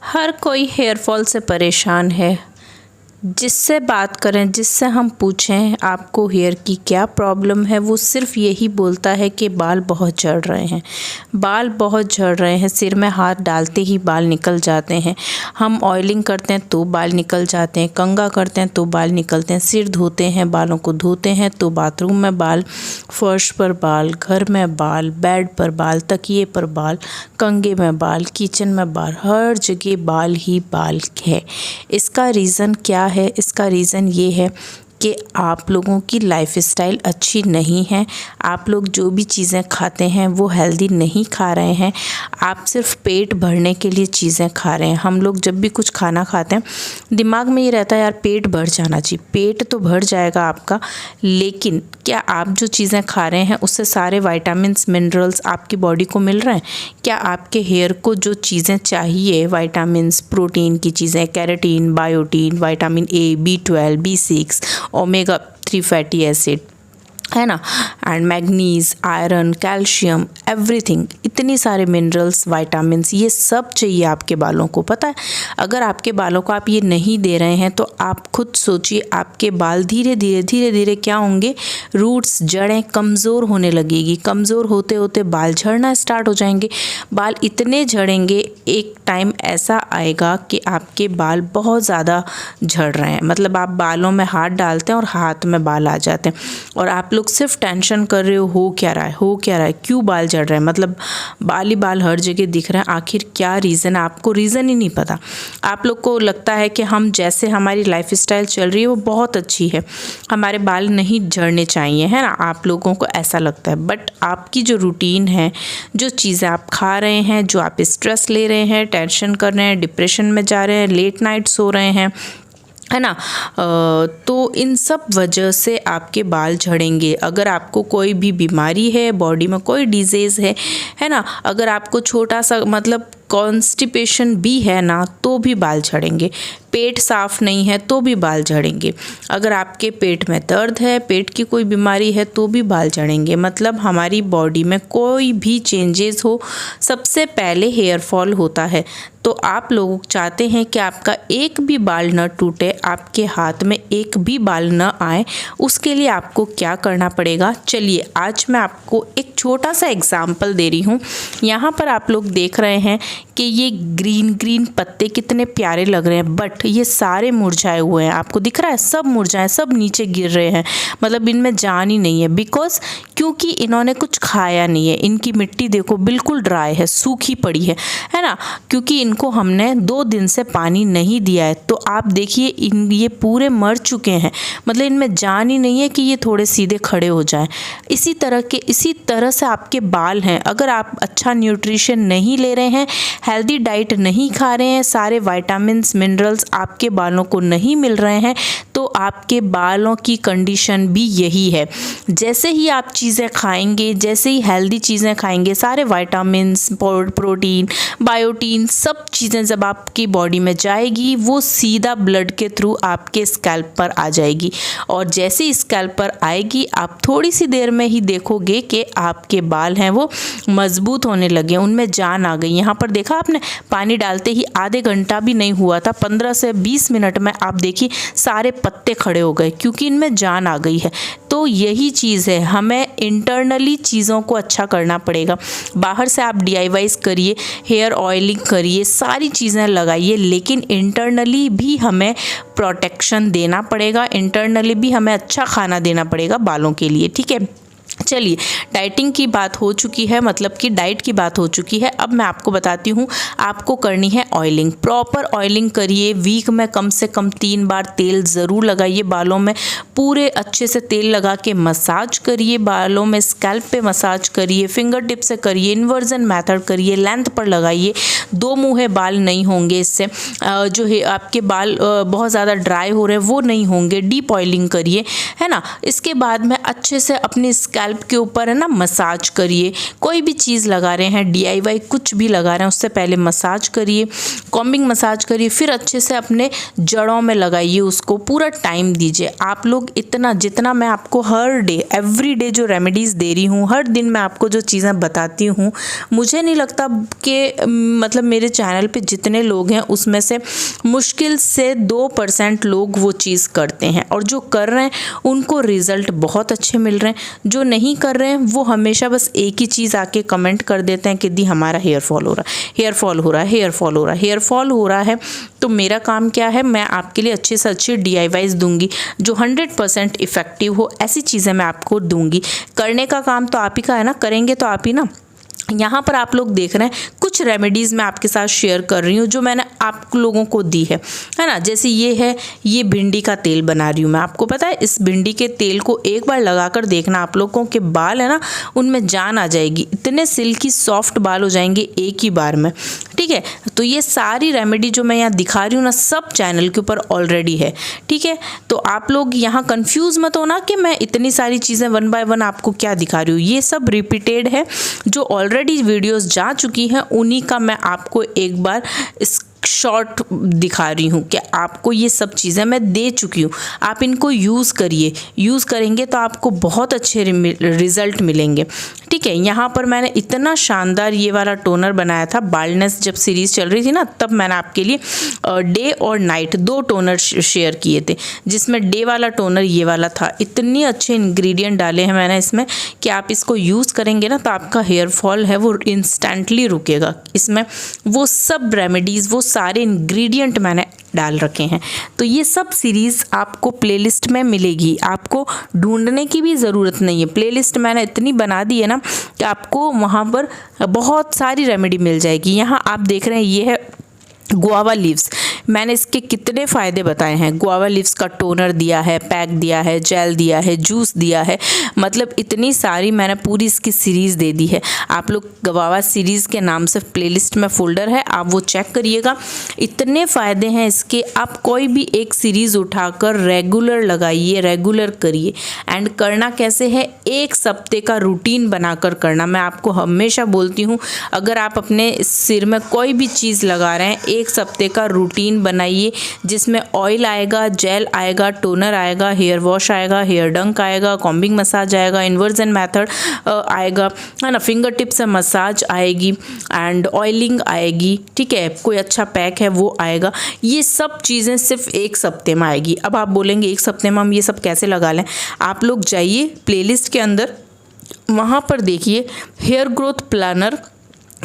हर कोई hair fall से परेशान है। जिससे बात करें, जिससे हम पूछें आपको हेयर की क्या प्रॉब्लम है, वो सिर्फ यही बोलता है कि बाल बहुत झड़ रहे हैं, बाल बहुत झड़ रहे हैं, सिर में हाथ डालते ही बाल निकल जाते हैं। हम ऑयलिंग करते हैं तो बाल निकल जाते हैं, कंघा करते हैं तो बाल निकलते हैं, सिर धोते हैं, बालों को धोते हैं तो बाथरूम में बाल, फर्श पर बाल, घर में बाल, बेड पर बाल, तकिए पर बाल, कंघे में बाल, किचन में बाल, हर जगह बाल ही बाल है। इसका रीज़न क्या है? इसका रीज़न ये है कि आप लोगों की लाइफस्टाइल अच्छी नहीं है। आप लोग जो भी चीज़ें खाते हैं वो हेल्दी नहीं खा रहे हैं। आप सिर्फ पेट भरने के लिए चीज़ें खा रहे हैं। हम लोग जब भी कुछ खाना खाते हैं दिमाग में ये रहता है यार पेट भर जाना चाहिए। पेट तो भर जाएगा आपका, लेकिन क्या आप जो चीज़ें खा रहे हैं उससे सारे विटामिन्स मिनरल्स आपकी बॉडी को मिल रहे हैं? क्या आपके हेयर को जो चीज़ें चाहिए, विटामिन्स, प्रोटीन की चीज़ें, keratin, biotin, vitamin A, B12, B6, omega 3 fatty acid, है ना, and manganese, iron, calcium, everything, इतनी सारे मिनरल्स, विटामिन्स, ये सब चाहिए आपके बालों को। पता है, अगर आपके बालों को आप ये नहीं दे रहे हैं तो आप खुद सोचिए आपके बाल धीरे धीरे क्या होंगे? रूट्स, जड़ें कमज़ोर होने लगेगी। कमज़ोर होते होते बाल झड़ना स्टार्ट हो जाएंगे। बाल इतने झड़ेंगे, एक टाइम ऐसा आएगा कि आपके बाल बहुत ज़्यादा झड़ रहे हैं, मतलब आप बालों में हाथ डालते हैं और हाथ में बाल आ जाते हैं और आप लोग सिर्फ टेंशन कर रहे हो क्या रहा है, क्यों बाल झड़ रहे हैं, मतलब बाल ही बाल हर जगह दिख रहे हैं। आखिर क्या रीज़न है? आपको रीज़न ही नहीं पता। आप लोग को लगता है कि हम जैसे हमारी लाइफस्टाइल चल रही है वो बहुत अच्छी है, हमारे बाल नहीं झड़ने चाहिए, है ना, आप लोगों को ऐसा लगता है। बट आपकी जो रूटीन है, जो चीज़ें आप खा रहे हैं, जो आप स्ट्रेस ले रहे हैं, टेंशन कर रहे हैं, डिप्रेशन में जा रहे हैं, लेट नाइट सो रहे हैं, है ना, तो इन सब वजह से आपके बाल झड़ेंगे। अगर आपको कोई भी बीमारी है, बॉडी में कोई डिजीज़ है ना, अगर आपको छोटा सा मतलब कॉन्स्टिपेशन भी है ना, तो भी बाल झड़ेंगे। पेट साफ़ नहीं है तो भी बाल झड़ेंगे। अगर आपके पेट में दर्द है, पेट की कोई बीमारी है तो भी बाल झड़ेंगे। मतलब हमारी बॉडी में कोई भी चेंजेस हो, सबसे पहले हेयर फॉल होता है। तो आप लोग चाहते हैं कि आपका एक भी बाल न टूटे, आपके हाथ में एक भी बाल न आए, उसके लिए आपको क्या करना पड़ेगा? चलिए आज मैं आपको एक छोटा सा एग्जाम्पल दे रही हूँ। यहाँ पर आप लोग देख रहे हैं कि ये ग्रीन पत्ते कितने प्यारे लग रहे हैं, बट ये सारे मुरझाए हुए हैं। आपको दिख रहा है, सब मुरझाए, सब नीचे गिर रहे हैं, मतलब इनमें जान ही नहीं है। बिकॉज क्योंकि इन्होंने कुछ खाया नहीं है। इनकी मिट्टी देखो बिल्कुल ड्राई है, सूखी पड़ी है ना, क्योंकि इनको हमने 2 दिन से पानी नहीं दिया है। तो आप देखिए ये पूरे मर चुके हैं, मतलब इनमें जान ही नहीं है कि ये थोड़े सीधे खड़े हो जाएं। इसी तरह से आपके बाल हैं। अगर आप अच्छा न्यूट्रिशन नहीं ले रहे हैं, हेल्दी डाइट नहीं खा रहे हैं, सारे विटामिन्स, मिनरल्स आपके बालों को नहीं मिल रहे हैं, तो आपके बालों की कंडीशन भी यही है। जैसे ही आप चीज़ें खाएंगे, जैसे ही हेल्दी चीज़ें खाएंगे, सारे विटामिन्स, प्रोटीन, बायोटीन, सब चीज़ें जब आपकी बॉडी में जाएगी, वो सीधा ब्लड के थ्रू आपके स्कैल्प पर आ जाएगी। और जैसे ही स्कैल्प पर आएगी, आप थोड़ी सी देर में ही देखोगे कि आपके बाल हैं वो मजबूत होने लगे, उनमें जान आ गई। यहाँ पर देखा आपने, पानी डालते ही आधे घंटा भी नहीं हुआ था, 15 से 20 मिनट में आप देखिए सारे पत्ते खड़े हो गए, क्योंकि इनमें जान आ गई है। तो यही चीज़ है, हमें इंटरनली चीज़ों को अच्छा करना पड़ेगा। बाहर से आप DIYs करिए, हेयर ऑयलिंग करिए, सारी चीज़ें लगाइए, लेकिन इंटरनली भी हमें प्रोटेक्शन देना पड़ेगा, इंटरनली भी हमें अच्छा खाना देना पड़ेगा बालों के लिए। ठीक है, चलिए डाइटिंग की बात हो चुकी है, मतलब कि डाइट की बात हो चुकी है। अब मैं आपको बताती हूँ, आपको करनी है ऑयलिंग। प्रॉपर ऑयलिंग करिए, वीक में कम से कम 3 बार तेल ज़रूर लगाइए बालों में, पूरे अच्छे से तेल लगा के मसाज करिए बालों में, स्कैल्प पे मसाज करिए, फिंगर टिप से करिए, इन्वर्जन मेथड करिए, लेंथ पर लगाइए। 2 मुँहे बाल नहीं होंगे इससे, जो है आपके बाल बहुत ज़्यादा ड्राई हो रहे हैं वो नहीं होंगे। डीप ऑयलिंग करिए, है ना। इसके बाद में अच्छे से अपनी स्कैल्प स्कैल्प के ऊपर है ना मसाज करिए। कोई भी चीज़ लगा रहे हैं, DIY कुछ भी लगा रहे हैं, उससे पहले मसाज करिए, कॉम्बिंग मसाज करिए, फिर अच्छे से अपने जड़ों में लगाइए, उसको पूरा टाइम दीजिए। आप लोग इतना जितना मैं आपको हर डे एवरी डे जो रेमेडीज़ दे रही हूँ, हर दिन मैं आपको जो चीज़ें बताती हूँ, मुझे नहीं लगता कि मतलब मेरे चैनल पे जितने लोग हैं उसमें से मुश्किल से 2% लोग वो चीज़ करते हैं, और जो कर रहे हैं उनको रिज़ल्ट बहुत अच्छे मिल रहे हैं। जो नहीं कर रहे हैं वो हमेशा बस एक ही चीज़ आके कमेंट कर देते हैं कि दी हमारा हेयर फॉल हो रहा है, हेयर फॉल हो रहा है, हेयर फॉल हो रहा है, हेयर फॉल हो रहा है। तो मेरा काम क्या है, मैं आपके लिए अच्छे से अच्छे DIYs दूंगी जो 100% इफ़ेक्टिव हो। ऐसी चीज़ें मैं आपको दूंगी। करने का काम तो आप ही का है ना, करेंगे तो आप ही ना। यहाँ पर आप लोग देख रहे हैं कुछ रेमेडीज़ मैं आपके साथ शेयर कर रही हूँ जो मैंने आप लोगों को दी है ना। जैसे ये है, ये भिंडी का तेल बना रही हूँ मैं। आपको पता है इस भिंडी के तेल को एक बार लगाकर देखना, आप लोगों के बाल है ना उनमें जान आ जाएगी, इतने सिल्की सॉफ्ट बाल हो जाएंगे एक ही बार में। ठीक है, तो ये सारी रेमेडी जो मैं यहाँ दिखा रही हूँ ना, सब चैनल के ऊपर ऑलरेडी है। ठीक है, तो आप लोग यहाँ कंफ्यूज मत होना कि मैं इतनी सारी चीज़ें 1 बाय 1 आपको क्या दिखा रही हूँ। ये सब रिपीटेड है, जो ऑलरेडी वीडियोस जा चुकी हैं उन्हीं का मैं आपको एक बार इस शॉर्ट दिखा रही हूँ कि आपको ये सब चीज़ें मैं दे चुकी हूँ, आप इनको यूज़ करिए। यूज़ करेंगे तो आपको बहुत अच्छे रिज़ल्ट मिलेंगे। ठीक है, यहाँ पर मैंने इतना शानदार ये वाला टोनर बनाया था। बाल्डनेस जब सीरीज़ चल रही थी ना, तब मैंने आपके लिए डे और नाइट 2 टोनर शेयर किए थे, जिसमें डे वाला टोनर ये वाला था। इतने अच्छे इंग्रेडिएंट डाले हैं मैंने इसमें कि आप इसको यूज़ करेंगे ना तो आपका हेयर फॉल है वो इंस्टेंटली रुकेगा। इसमें वो सब रेमेडीज़, वो सारे इंग्रेडिएंट मैंने डाल रखे हैं। तो ये सब सीरीज़ आपको प्लेलिस्ट में मिलेगी, आपको ढूंढने की भी ज़रूरत नहीं है। प्लेलिस्ट मैंने इतनी बना दी है ना कि आपको वहाँ पर बहुत सारी रेमेडी मिल जाएगी। यहाँ आप देख रहे हैं ये है गुआवा लीव्स। मैंने इसके कितने फ़ायदे बताए हैं। गुआवा लीव्स का टोनर दिया है, पैक दिया है, जेल दिया है, जूस दिया है, मतलब इतनी सारी मैंने पूरी इसकी सीरीज़ दे दी है। आप लोग गुआवा सीरीज़ के नाम से प्लेलिस्ट में फ़ोल्डर है, आप वो चेक करिएगा। इतने फ़ायदे हैं इसके, आप कोई भी एक सीरीज़ उठाकर रेगुलर लगाइए, रेगुलर करिए। एंड करना कैसे है, 1 हफ्ते का रूटीन बनाकर करना। मैं आपको हमेशा बोलती हूँ, अगर आप अपने सिर में कोई भी चीज़ लगा रहे हैं, 1 हफ्ते का रूटीन बनाइए जिसमें ऑयल आएगा, जेल आएगा, टोनर आएगा, हेयर वॉश आएगा, हेयर डंक आएगा, कॉम्बिंग मसाज आएगा, इन्वर्जन मेथड आएगा, है ना, फिंगर टिप से मसाज आएगी एंड ऑयलिंग आएगी। ठीक है, कोई अच्छा पैक है वो आएगा। ये सब चीज़ें सिर्फ 1 हफ्ते में आएगी। अब आप बोलेंगे 1 हफ्ते में हम ये सब कैसे लगा लें। आप लोग जाइए प्लेलिस्ट के अंदर, वहाँ पर देखिए हेयर ग्रोथ प्लानर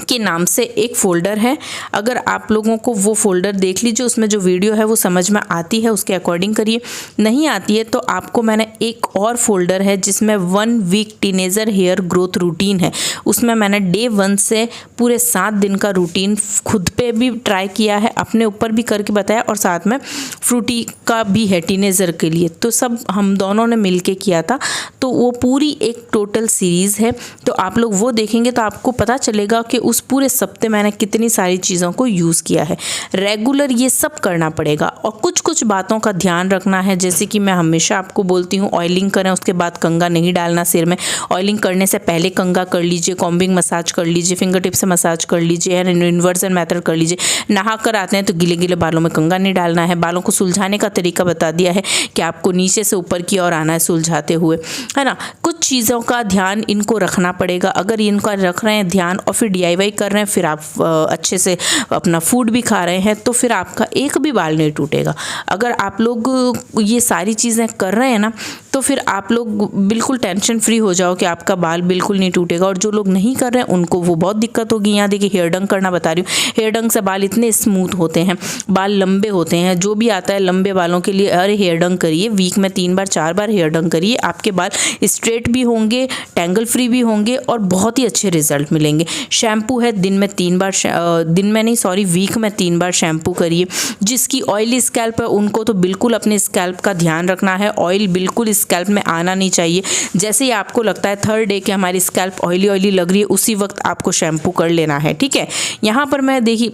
के नाम से एक फ़ोल्डर है। अगर आप लोगों को वो फ़ोल्डर देख लीजिए, उसमें जो वीडियो है वो समझ में आती है उसके अकॉर्डिंग करिए, नहीं आती है तो आपको मैंने एक और फ़ोल्डर है जिसमें 1 week teenager hair growth routine है। उसमें मैंने डे 1 से पूरे 7 दिन का रूटीन खुद पे भी ट्राई किया है, अपने ऊपर भी करके बताया, और साथ में फ्रूटी का भी है टीनेजर के लिए। तो सब हम दोनों ने मिल के किया था, तो वो पूरी एक टोटल सीरीज़ है। तो आप लोग वो देखेंगे तो आपको पता चलेगा कि उस पूरे सप्ते मैंने कितनी सारी चीज़ों को यूज़ किया है। रेगुलर ये सब करना पड़ेगा, और कुछ कुछ बातों का ध्यान रखना है। जैसे कि मैं हमेशा आपको बोलती हूँ, ऑयलिंग करें उसके बाद कंघा नहीं डालना सिर में। ऑयलिंग करने से पहले कंघा कर लीजिए, कॉम्बिंग मसाज कर लीजिए, फिंगर टिप से मसाज कर लीजिए, इन्वर्जन मेथड कर लीजिए। नहा कर आते हैं तो गीले गीले बालों में कंघा नहीं डालना है। बालों को सुलझाने का तरीका बता दिया है कि आपको नीचे से ऊपर की ओर आना है सुलझाते हुए, है ना। कुछ चीज़ों का ध्यान इनको रखना पड़ेगा। अगर इनका रख रहे हैं ध्यान और फिर DIY कर रहे हैं, फिर आप अच्छे से अपना फूड भी खा रहे हैं, तो फिर आपका एक भी बाल नहीं टूटेगा। अगर आप लोग ये सारी चीज़ें कर रहे हैं ना, तो फिर आप लोग बिल्कुल टेंशन फ्री हो जाओ कि आपका बाल बिल्कुल नहीं टूटेगा। और जो लोग नहीं कर रहे हैं उनको वो बहुत दिक्कत होगी। यहाँ देखिए हेयर डंक करना बता रही हूँ। हेयर डंक से बाल इतने स्मूथ होते हैं, बाल लंबे होते हैं। जो भी आता है लंबे बालों के लिए, अरे हेयर डंक करिए, वीक में 3 बार 4 बार हेयर डंक करिए, आपके बाल स्ट्रेट भी होंगे, टैंगल फ्री भी होंगे और बहुत ही अच्छे रिजल्ट मिलेंगे। शैम्पू है, वीक में 3 बार शैम्पू करिए। जिसकी ऑयली स्कैल्प है उनको तो बिल्कुल अपने स्कैल्प का ध्यान रखना है। ऑयल बिल्कुल स्कैल्प में आना नहीं चाहिए। जैसे ही आपको लगता है 3rd डे कि हमारी स्कैल्प ऑयली लग रही है, उसी वक्त आपको शैम्पू कर लेना है। ठीक है, यहाँ पर मैं देखिए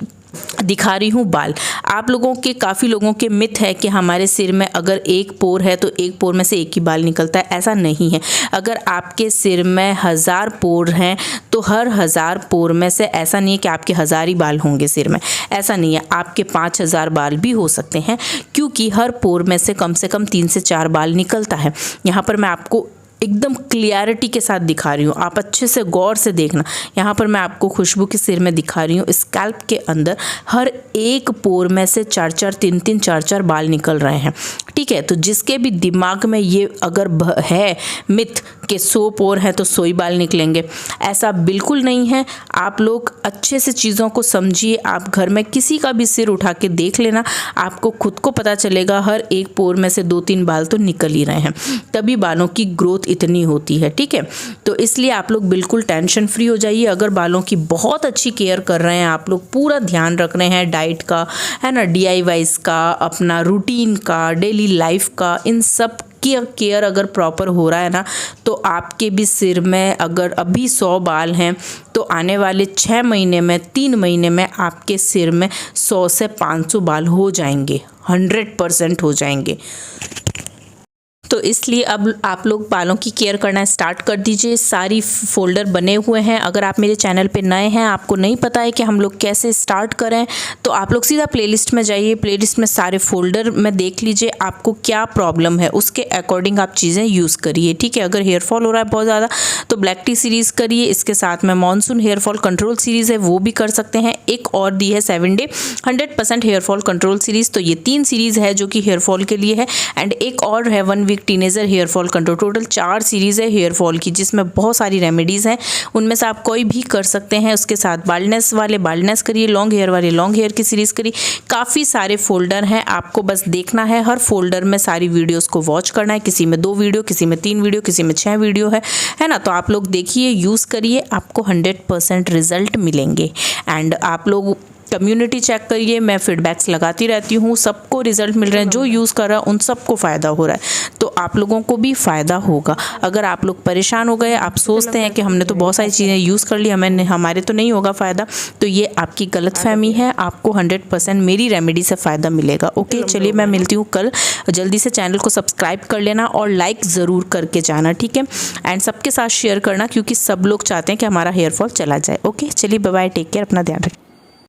दिखा रही हूँ बाल। आप लोगों के काफ़ी लोगों के मिथ है कि हमारे सिर में अगर एक पोर है तो एक पोर में से एक ही बाल निकलता है। ऐसा नहीं है। अगर आपके सिर में 1000 पोर हैं तो हर 1000 पोर में से ऐसा नहीं है कि आपके 1000 ही बाल होंगे सिर में। ऐसा नहीं है, आपके 5000 बाल भी हो सकते हैं, क्योंकि हर पोर में से कम 3 से 4 बाल निकलता है। यहाँ पर मैं आपको एकदम क्लियरिटी के साथ दिखा रही हूँ, आप अच्छे से गौर से देखना। यहाँ पर मैं आपको खुशबू के सिर में दिखा रही हूँ, स्कैल्प के अंदर हर एक पोर में से 4-4, 3-3, 4-4 बाल निकल रहे हैं। ठीक है, तो जिसके भी दिमाग में ये अगर है मिथ कि 100 पोर हैं तो 100 ही बाल निकलेंगे, ऐसा बिल्कुल नहीं है। आप लोग अच्छे से चीज़ों को समझिए। आप घर में किसी का भी सिर उठा के देख लेना, आपको खुद को पता चलेगा हर एक पोर में से 2-3 बाल तो निकल ही रहे हैं, तभी बालों की ग्रोथ इतनी होती है। ठीक है, तो इसलिए आप लोग बिल्कुल टेंशन फ्री हो जाइए। अगर बालों की बहुत अच्छी केयर कर रहे हैं, आप लोग पूरा ध्यान रख रहे हैं डाइट का, है ना, DIYs का, अपना रूटीन का, डेली लाइफ का, इन सब की केयर अगर प्रॉपर हो रहा है ना, तो आपके भी सिर में अगर अभी 100 बाल हैं तो आने वाले 6 महीने में, 3 महीने में आपके सिर में 100 से 500 बाल हो जाएंगे, 100% हो जाएंगे। तो इसलिए अब आप लोग बालों की केयर करना स्टार्ट कर दीजिए। सारी फोल्डर बने हुए हैं। अगर आप मेरे चैनल पे नए हैं, आपको नहीं पता है कि हम लोग कैसे स्टार्ट करें, तो आप लोग सीधा प्लेलिस्ट में जाइए। प्लेलिस्ट में सारे फोल्डर में देख लीजिए आपको क्या प्रॉब्लम है, उसके अकॉर्डिंग आप चीज़ें यूज़ करिए। ठीक है, अगर हेयर फॉल हो रहा है बहुत ज़्यादा तो ब्लैक टी सीरीज़ करिए। इसके साथ में monsoon hair fall control series है, वो भी कर सकते हैं। एक और दी है 7 day 100% hair fall control series. तो ये 3 सीरीज़ है जो कि हेयर फॉल के लिए है। एंड एक और है 1 week teenager hair fall control. Total 4 series है हेयर फॉल की, जिसमें बहुत सारी रेमेडीज़ हैं। उनमें से आप कोई भी कर सकते हैं। उसके साथ बाल्डनेस वाले बाल्डनेस करिए, लॉन्ग हेयर वाले लॉन्ग हेयर की सीरीज़ करिए। काफ़ी सारे फोल्डर हैं, आपको बस देखना है। हर फोल्डर में सारी वीडियोस को वॉच करना है। किसी में 2 वीडियो, किसी में 3 वीडियो, किसी में 6 वीडियो है ना। तो आप लोग देखिए, यूज़ करिए, आपको 100% रिजल्ट मिलेंगे। एंड आप लोग कम्युनिटी चेक करिए, मैं फीडबैक्स लगाती रहती हूँ, सबको रिजल्ट मिल रहे हैं। जो यूज़ कर रहा है उन सबको फ़ायदा हो रहा है, तो आप लोगों को भी फ़ायदा होगा। अगर आप लोग परेशान हो गए, आप सोचते हैं कि हमने तो बहुत सारी चीज़ें यूज़ कर ली, हमारे तो नहीं होगा फ़ायदा, तो ये आपकी गलतफहमी है। आपको 100% मेरी रेमेडी से फ़ायदा मिलेगा। ओके, चलिए मैं मिलती हूँ कल। जल्दी से चैनल को सब्सक्राइब कर लेना और लाइक ज़रूर करके जाना। ठीक है, एंड सबके साथ शेयर करना, क्योंकि सब लोग चाहते हैं कि हमारा हेयर फॉल चला जाए। ओके, चलिए बाय बाय, टेक केयर, अपना ध्यान रखिए।